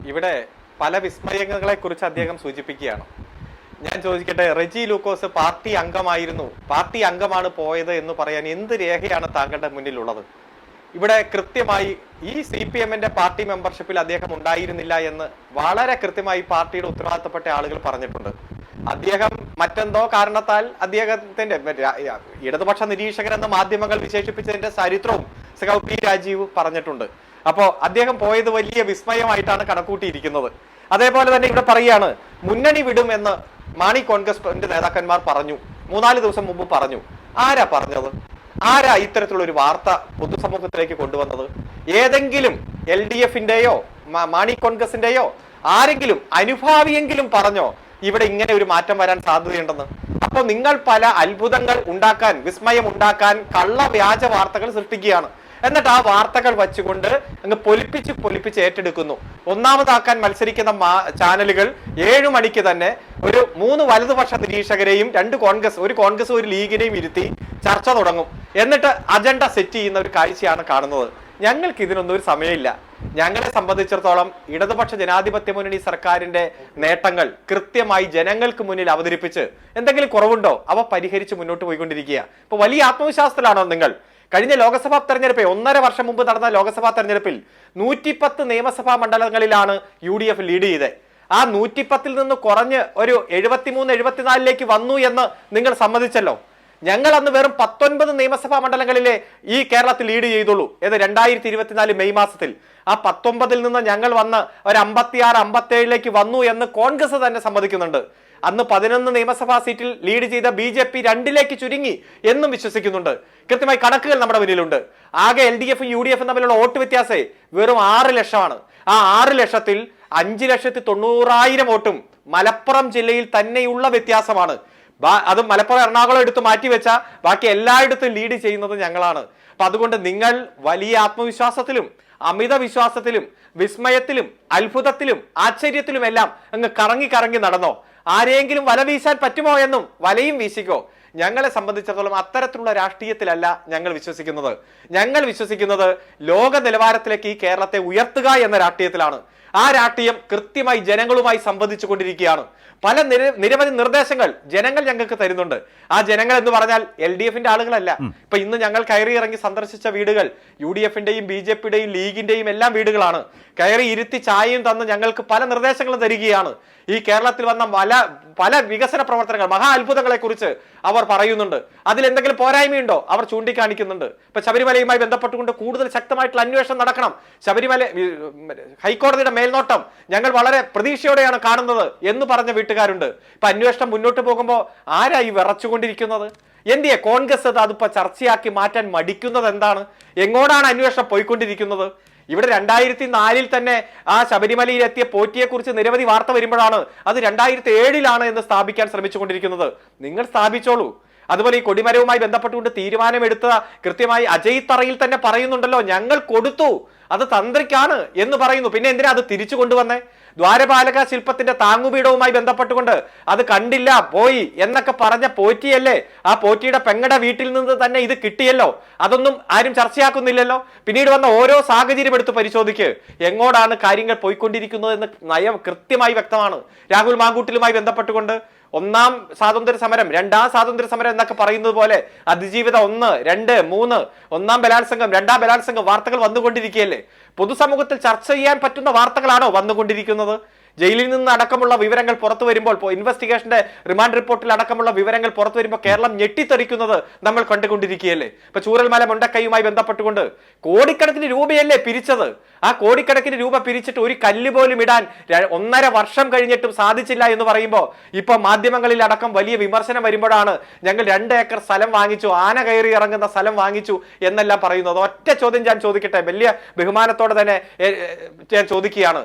ഇവിടെ പല വിസ്മയങ്ങളെ കുറിച്ച് അദ്ദേഹം സൂചിപ്പിക്കുകയാണ്. ഞാൻ ചോദിക്കട്ടെ, റെജി ലൂക്കോസ് പാർട്ടി അംഗമായിരുന്നു, പാർട്ടി അംഗമാണ് പോയത് എന്ന് പറയാൻ എന്ത് രേഖയാണ് താങ്കളുടെ മുന്നിലുള്ളത്? ഇവിടെ കൃത്യമായി ഈ CPM-ന്റെ പാർട്ടി മെമ്പർഷിപ്പിൽ അദ്ദേഹം ഉണ്ടായിരുന്നില്ല എന്ന് വളരെ കൃത്യമായി പാർട്ടിയുടെ ഉത്തരവാദിത്തപ്പെട്ട ആളുകൾ പറഞ്ഞിട്ടുണ്ട്. അദ്ദേഹം മറ്റെന്തോ കാരണത്താൽ അദ്ദേഹത്തിന്റെ ഇടതുപക്ഷ നിരീക്ഷകർ എന്ന മാധ്യമങ്ങൾ വിശേഷിപ്പിച്ചതിന്റെ ചരിത്രവും P. രാജീവ് പറഞ്ഞിട്ടുണ്ട്. അപ്പോ അദ്ദേഹം പോയത് വലിയ വിസ്മയമായിട്ടാണ് കണക്കൂട്ടിയിരിക്കുന്നത്. അതേപോലെ തന്നെ ഇവിടെ പറയാണ്, മുന്നണി വിടുമെന്ന് മാണി കോൺഗ്രസ് നേതാക്കന്മാർ പറഞ്ഞു, 3-4 ദിവസം മുമ്പ് പറഞ്ഞു. ആരാ പറഞ്ഞത്? ആരാ ഇത്തരത്തിലുള്ള ഒരു വാർത്ത പൊതുസമൂഹത്തിലേക്ക് കൊണ്ടുവന്നത്? ഏതെങ്കിലും LDF-ന്റെയോ മാണി കോൺഗ്രസിന്റെയോ ആരെങ്കിലും അനുഭാവിയെങ്കിലും പറഞ്ഞോ ഇവിടെ ഇങ്ങനെ ഒരു മാറ്റം വരാൻ സാധ്യതയുണ്ടെന്ന്? അപ്പൊ നിങ്ങൾ പല അത്ഭുതങ്ങൾ ഉണ്ടാക്കാൻ, വിസ്മയം ഉണ്ടാക്കാൻ കള്ള വ്യാജ വാർത്തകൾ സൃഷ്ടിക്കുകയാണ്. എന്നിട്ട് ആ വാർത്തകൾ വച്ചുകൊണ്ട് അങ്ങ് പൊലിപ്പിച്ച് ഏറ്റെടുക്കുന്നു. ഒന്നാമതാക്കാൻ മത്സരിക്കുന്ന ചാനലുകൾ 7 മണിക്ക് തന്നെ ഒരു 3 വലതുപക്ഷ നിരീക്ഷകരെയും 2 കോൺഗ്രസ്, ഒരു കോൺഗ്രസ് ഒരു ലീഗിനെയും ഇരുത്തി ചർച്ച തുടങ്ങും. എന്നിട്ട് അജണ്ട സെറ്റ് ചെയ്യുന്ന ഒരു കാഴ്ചയാണ് കാണുന്നത്. ഞങ്ങൾക്ക് ഇതിനൊന്നും ഒരു സമയമില്ല. ഞങ്ങളെ സംബന്ധിച്ചിടത്തോളം ഇടതുപക്ഷ ജനാധിപത്യ മുന്നണി സർക്കാരിന്റെ നേട്ടങ്ങൾ കൃത്യമായി ജനങ്ങൾക്ക് മുന്നിൽ അവതരിപ്പിച്ച് എന്തെങ്കിലും കുറവുണ്ടോ അവ പരിഹരിച്ച് മുന്നോട്ട് പോയിക്കൊണ്ടിരിക്കുക. ഇപ്പൊ വലിയ ആത്മവിശ്വാസത്തിലാണോ നിങ്ങൾ? കഴിഞ്ഞ ലോക്സഭാ തെരഞ്ഞെടുപ്പിൽ 1.5 വർഷം മുമ്പ് നടന്ന ലോക്സഭാ തെരഞ്ഞെടുപ്പിൽ 110 നിയമസഭാ മണ്ഡലങ്ങളിലാണ് UDF ലീഡ് ചെയ്തത്. ആ 110-ൽ നിന്ന് കുറഞ്ഞ് ഒരു 73-74 വന്നു എന്ന് നിങ്ങൾ സമ്മതിച്ചല്ലോ. ഞങ്ങൾ അന്ന് വെറും 19 നിയമസഭാ മണ്ഡലങ്ങളിലെ ഈ കേരളത്തിൽ ലീഡ് ചെയ്തുള്ളൂ. ഏത് 2024 മെയ് മാസത്തിൽ. ആ 19-ൽ നിന്ന് ഞങ്ങൾ വന്ന് ഒരു 56-57 വന്നു എന്ന് കോൺഗ്രസ് തന്നെ സമ്മതിക്കുന്നുണ്ട്. അന്ന് 11 നിയമസഭാ സീറ്റിൽ ലീഡ് ചെയ്ത BJP 2 ചുരുങ്ങി എന്നും വിശ്വസിക്കുന്നുണ്ട്. കൃത്യമായി കണക്കുകൾ നമ്മുടെ മുന്നിലുണ്ട്. ആകെ LDF-ഉം UDF-ഉം തമ്മിലുള്ള വോട്ട് വ്യത്യാസേ വെറും 6 ലക്ഷമാണ്. ആ 6 ലക്ഷത്തിൽ 5,90,000 വോട്ടും മലപ്പുറം ജില്ലയിൽ തന്നെയുള്ള വ്യത്യാസമാണ്. അത് മലപ്പുറം എറണാകുളം എടുത്ത് മാറ്റിവെച്ച ബാക്കി എല്ലായിടത്തും ലീഡ് ചെയ്യുന്നത് ഞങ്ങളാണ്. അപ്പൊ അതുകൊണ്ട് നിങ്ങൾ വലിയ ആത്മവിശ്വാസത്തിലും അമിത വിശ്വാസത്തിലും വിസ്മയത്തിലും അത്ഭുതത്തിലും ആശ്ചര്യത്തിലും എല്ലാം അങ്ങ് കറങ്ങി നടന്നോ? ആരെങ്കിലും വല വീശാൻ പറ്റുമോ എന്നും വലയും വീശിക്കോ. ഞങ്ങളെ സംബന്ധിച്ചിടത്തോളം അത്തരത്തിലുള്ള രാഷ്ട്രീയത്തിലല്ല ഞങ്ങൾ വിശ്വസിക്കുന്നത്. ഞങ്ങൾ വിശ്വസിക്കുന്നത് ലോക നിലവാരത്തിലേക്ക് ഈ കേരളത്തെ ഉയർത്തുക എന്ന രാഷ്ട്രീയത്തിലാണ്. ആ രാഷ്ട്രീയം കൃത്യമായി ജനങ്ങളുമായി സംവദിച്ചു കൊണ്ടിരിക്കുകയാണ്. പല നിരവധി നിർദ്ദേശങ്ങൾ ജനങ്ങൾ ഞങ്ങൾക്ക് തരുന്നുണ്ട്. ആ ജനങ്ങൾ എന്ന് പറഞ്ഞാൽ LDF-ന്റെ ആളുകളല്ല. ഇപ്പൊ ഇന്ന് ഞങ്ങൾ കയറി ഇറങ്ങി സന്ദർശിച്ച വീടുകൾ UDF-ന്റെയും BJP-യുടെയും ലീഗിന്റെയും എല്ലാം വീടുകളാണ്. കയറി ഇരുത്തി ചായയും തന്ന് ഞങ്ങൾക്ക് പല നിർദ്ദേശങ്ങളും തരികയാണ്. ഈ കേരളത്തിൽ വന്ന പല വികസന പ്രവർത്തനങ്ങൾ, മഹാ അത്ഭുതങ്ങളെ കുറിച്ച് അവർ പറയുന്നുണ്ട്. അതിലെന്തെങ്കിലും പോരായ്മയുണ്ടോ അവർ ചൂണ്ടിക്കാണിക്കുന്നുണ്ട്. ഇപ്പൊ ശബരിമലയുമായി ബന്ധപ്പെട്ടുകൊണ്ട് കൂടുതൽ ശക്തമായിട്ടുള്ള അന്വേഷണം നടക്കണം. ശബരിമല ഹൈക്കോടതിയുടെ മേൽനോട്ടം ഞങ്ങൾ വളരെ പ്രതീക്ഷയോടെയാണ് കാണുന്നത് എന്ന് പറഞ്ഞ വീട്ടുകാരുണ്ട്. ഇപ്പൊ അന്വേഷണം മുന്നോട്ട് പോകുമ്പോൾ ആരായി വിറച്ചുകൊണ്ടിരിക്കുന്നത്? എന്തിയെ കോൺഗ്രസ് അതിപ്പോ ചർച്ചയാക്കി മാറ്റാൻ മടിക്കുന്നത് എന്താണ്? എങ്ങോട്ടാണ് അന്വേഷണം പോയിക്കൊണ്ടിരിക്കുന്നത്? ഇവിടെ 2004-ൽ തന്നെ ആ ശബരിമലയിൽ എത്തിയ പോറ്റിയെ കുറിച്ച് നിരവധി വാർത്ത വരുമ്പോഴാണ് അത് 2007-ലാണ് എന്ന് സ്ഥാപിക്കാൻ ശ്രമിച്ചുകൊണ്ടിരിക്കുന്നത്. നിങ്ങൾ സ്ഥാപിച്ചോളൂ. അതുപോലെ ഈ കൊടിമരവുമായി ബന്ധപ്പെട്ടുകൊണ്ട് തീരുമാനമെടുത്ത കൃത്യമായി അജയ് തറയിൽ തന്നെ പറയുന്നുണ്ടല്ലോ, ഞങ്ങൾ കൊടുത്തു, അത് തന്ത്രിക്കാണ് എന്ന് പറയുന്നു. പിന്നെ എന്തിനാ അത് തിരിച്ചു കൊണ്ടുവന്നേ? ദ്വാരപാലക ശില്പത്തിന്റെ താങ്ങുപീഠവുമായി ബന്ധപ്പെട്ടുകൊണ്ട് അത് കണ്ടില്ല, പോയി എന്നൊക്കെ പറഞ്ഞ പോറ്റിയല്ലേ? ആ പോറ്റിയുടെ പെങ്ങടെ വീട്ടിൽ നിന്ന് തന്നെ ഇത് കിട്ടിയല്ലോ. അതൊന്നും ആരും ചർച്ചയാക്കുന്നില്ലല്ലോ. പിന്നീട് വന്ന ഓരോ സാഹചര്യം എടുത്ത് പരിശോധിക്ക്, എങ്ങോട്ടാണ് കാര്യങ്ങൾ പോയിക്കൊണ്ടിരിക്കുന്നത് എന്ന് നയം കൃത്യമായി വ്യക്തമാണ്. രാഹുൽ മാങ്കൂട്ടിലുമായി ബന്ധപ്പെട്ടുകൊണ്ട് 1-ാം സ്വാതന്ത്ര്യ സമരം, 2-ാം സ്വാതന്ത്ര്യ സമരം എന്നൊക്കെ പറയുന്നത് പോലെ അതിജീവിത 1, 2, 3, 1-ാം ബലാത്സംഗം, 2-ാം ബലാത്സംഗം വാർത്തകൾ വന്നുകൊണ്ടിരിക്കുകയല്ലേ? പൊതുസമൂഹത്തിൽ ചർച്ച ചെയ്യാൻ പറ്റുന്ന വാർത്തകളാണോ വന്നുകൊണ്ടിരിക്കുന്നത്? ജയിലിൽ നിന്ന് അടക്കമുള്ള വിവരങ്ങൾ പുറത്തു വരുമ്പോൾ, ഇൻവെസ്റ്റിഗേഷന്റെ റിമാൻഡ് റിപ്പോർട്ടിൽ അടക്കമുള്ള വിവരങ്ങൾ പുറത്തു വരുമ്പോൾ കേരളം ഞെട്ടിത്തെറിക്കുന്നത് നമ്മൾ കണ്ടുകൊണ്ടിരിക്കുകയല്ലേ? ഇപ്പൊ ചൂരൽമല മുണ്ടക്കൈയുമായി ബന്ധപ്പെട്ടുകൊണ്ട് കോടിക്കണക്കിന് രൂപയല്ലേ പിരിച്ചത്? ആ കോടിക്കണക്കിന് രൂപ പിരിച്ചിട്ട് ഒരു കല്ല് പോലും ഇടാൻ 1.5 വർഷം കഴിഞ്ഞിട്ടും സാധിച്ചില്ല എന്ന് പറയുമ്പോൾ ഇപ്പൊ മാധ്യമങ്ങളിൽ അടക്കം വലിയ വിമർശനം വരുമ്പോഴാണ് ഞങ്ങൾ 2 ഏക്കർ സ്ഥലം വാങ്ങിച്ചു, ആന കയറി ഇറങ്ങുന്ന സ്ഥലം വാങ്ങിച്ചു എന്നെല്ലാം പറയുന്നത്. ഒറ്റ ചോദ്യം ഞാൻ ചോദിക്കട്ടെ, വലിയ ബഹുമാനത്തോടെ തന്നെ ഞാൻ ചോദിക്കുകയാണ്,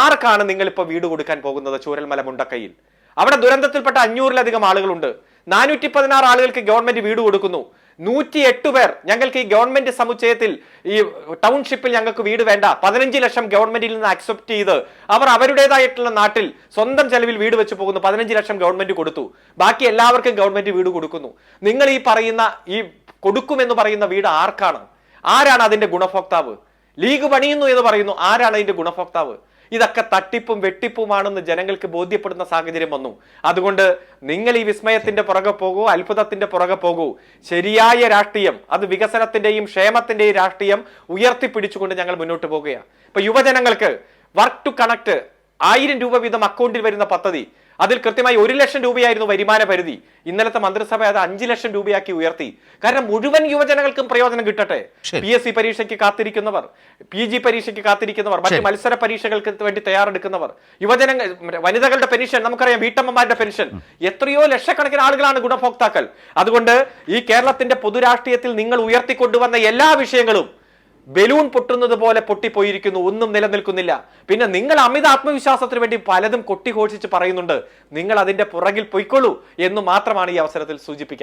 ആർക്കാണ് നിങ്ങൾ ഇപ്പൊ വീട് കൊടുക്കാൻ പോകുന്നത്? ചൂരൽമല മുണ്ടക്കൈയിൽ അവിടെ ദുരന്തത്തിൽപ്പെട്ട 500-ലധികം ആളുകളുണ്ട്. 416 ആളുകൾക്ക് ഗവൺമെന്റ് വീട് കൊടുക്കുന്നു. 108 പേർ ഞങ്ങൾക്ക് ഈ ഗവൺമെന്റ് സമുച്ചയത്തിൽ, ഈ ടൗൺഷിപ്പിൽ ഞങ്ങൾക്ക് വീട് വേണ്ട, 15 ലക്ഷം ഗവൺമെന്റിൽ നിന്ന് അക്സെപ്റ്റ് ചെയ്ത് അവർ അവരുടേതായിട്ടുള്ള നാട്ടിൽ സ്വന്തം ചെലവിൽ വീട് വെച്ച് പോകുന്നു. 15 ലക്ഷം ഗവൺമെന്റ് കൊടുത്തു. ബാക്കി എല്ലാവർക്കും ഗവൺമെന്റ് വീട് കൊടുക്കുന്നു. നിങ്ങൾ ഈ പറയുന്ന ഈ കൊടുക്കുമെന്ന് പറയുന്ന വീട് ആർക്കാണ്? ആരാണ് അതിന്റെ ഗുണഭോക്താവ്? ലീഗ് പണിയുന്നു എന്ന് പറയുന്നു. ആരാണ് അതിന്റെ ഗുണഭോക്താവ്? ഇതൊക്കെ തട്ടിപ്പും വെട്ടിപ്പുമാണെന്ന് ജനങ്ങൾക്ക് ബോധ്യപ്പെടുന്ന സാഹചര്യം വന്നു. അതുകൊണ്ട് നിങ്ങൾ ഈ വിസ്മയത്തിന്റെ പുറകെ പോകൂ, അത്ഭുതത്തിന്റെ പുറകെ പോകൂ. ശരിയായ രാഷ്ട്രീയം, അത് വികസനത്തിന്റെയും ക്ഷേമത്തിന്റെയും രാഷ്ട്രീയം ഉയർത്തിപ്പിടിച്ചുകൊണ്ട് ഞങ്ങൾ മുന്നോട്ട് പോകുകയാണ്. ഇപ്പൊ യുവജനങ്ങൾക്ക് വർക്ക് ടു കണക്ട് 1000 രൂപ വീതം അക്കൗണ്ടിൽ വരുന്ന പദ്ധതി, അതിൽ കൃത്യമായി 1 ലക്ഷം രൂപയായിരുന്നു വരുമാന പരിധി. ഇന്നലത്തെ മന്ത്രിസഭ അത് 5 ലക്ഷം രൂപയാക്കി ഉയർത്തി. കാരണം മുഴുവൻ യുവജനങ്ങൾക്കും പ്രയോജനം കിട്ടട്ടെ. PSC പരീക്ഷയ്ക്ക് കാത്തിരിക്കുന്നവർ, PG പരീക്ഷയ്ക്ക് കാത്തിരിക്കുന്നവർ, മറ്റ് മത്സര പരീക്ഷകൾക്ക് വേണ്ടി തയ്യാറെടുക്കുന്നവർ, വനിതകളുടെ പെൻഷൻ, നമുക്കറിയാം വീട്ടമ്മമാരുടെ പെൻഷൻ, എത്രയോ ലക്ഷക്കണക്കിന് ആളുകളാണ് ഗുണഭോക്താക്കൾ. അതുകൊണ്ട് ഈ കേരളത്തിന്റെ പൊതുരാഷ്ട്രീയത്തിൽ നിങ്ങൾ ഉയർത്തിക്കൊണ്ടുവന്ന എല്ലാ വിഷയങ്ങളും ബലൂൺ പൊട്ടുന്നത് പോലെ പൊട്ടിപ്പോയിരിക്കുന്നു, ഒന്നും നിലനിൽക്കുന്നില്ല. പിന്നെ നിങ്ങൾ അമിത ആത്മവിശ്വാസത്തിന് വേണ്ടി പലതും കൊട്ടിഘോഷിച്ച് പറയുന്നുണ്ട്. നിങ്ങൾ അതിന്റെ പുറകിൽ പൊയ്ക്കൊള്ളൂ എന്ന് മാത്രമാണ് ഈ അവസരത്തിൽ സൂചിപ്പിക്കാൻ